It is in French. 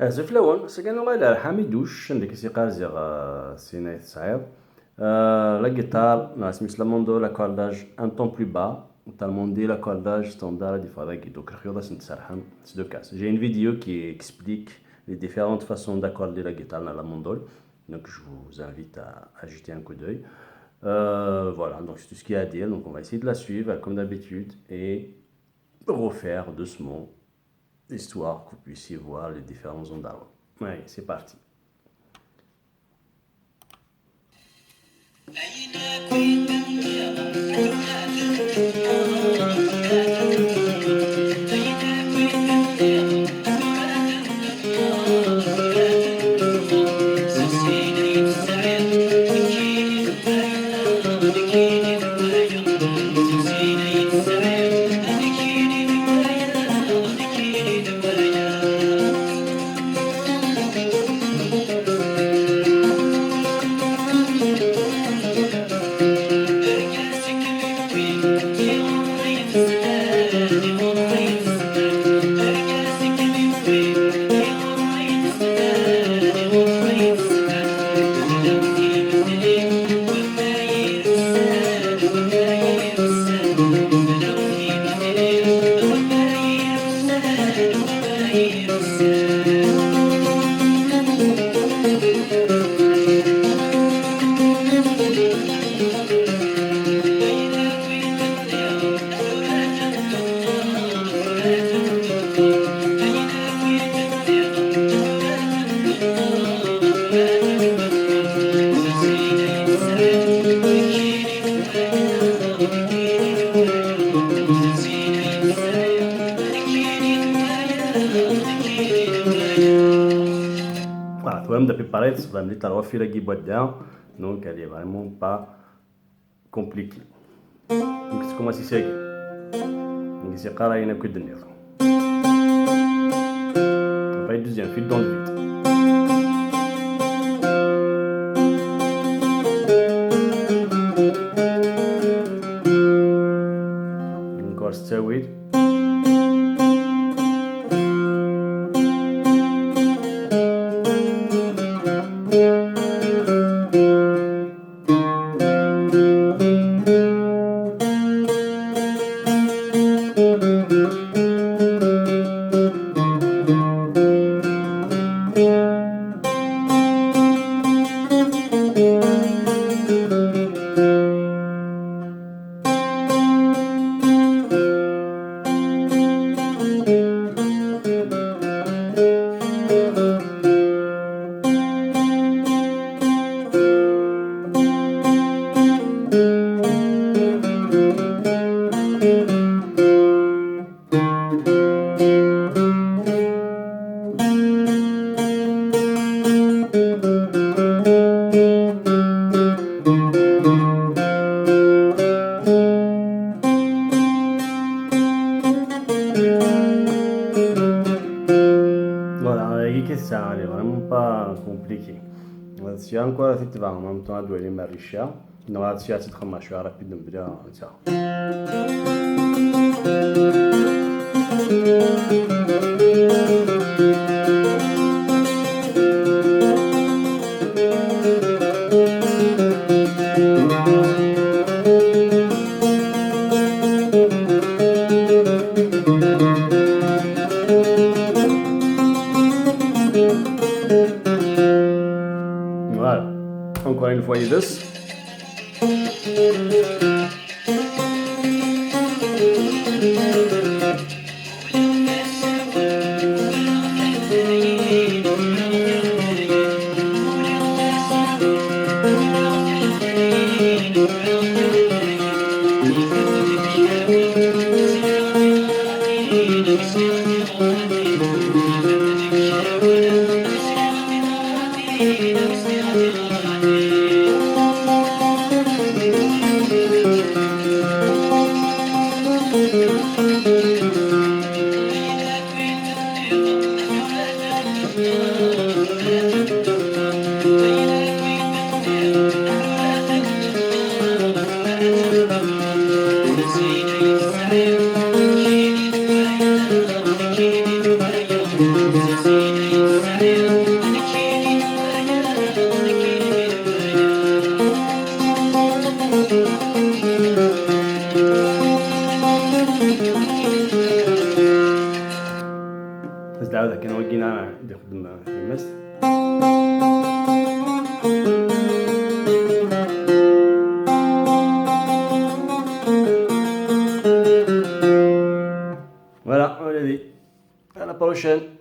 أزف لون سكان غالا حميدوش عندك سيقار زيغ سيناي تسعيد لا guitare ناس مثل موندو لا كورداج ان طون بلو با talmondi l'accordage standard du fabrique donc c'est deux cas. J'ai une vidéo qui explique les différentes façons d'accorder la guitare dans la mandole, donc je vous invite à jeter un coup d'œil. Voilà, donc c'est tout ce qu'il y a à dire, donc on va essayer de la suivre comme d'habitude et refaire doucement, histoire que vous puissiez voir les différents ondes. Allez, c'est parti. Voilà, le problème de préparer, c'est vraiment de refaire la guibotte dedans, donc elle est vraiment pas compliquée. Donc c'est comme si c'est donc c'est carré une coup de nerf. On va être deuxième fil dans le vide. Encore stairway. Voilà, ça, elle est vraiment pas compliquée. Si ancora ti va, ma non due le mariscia, non si ha si trama شوية rapido نبدا ciao. Voilà, encore une fois les deux. لكن هو القناع يخدم في المس. Voilà, on l'a dit. À la prochaine.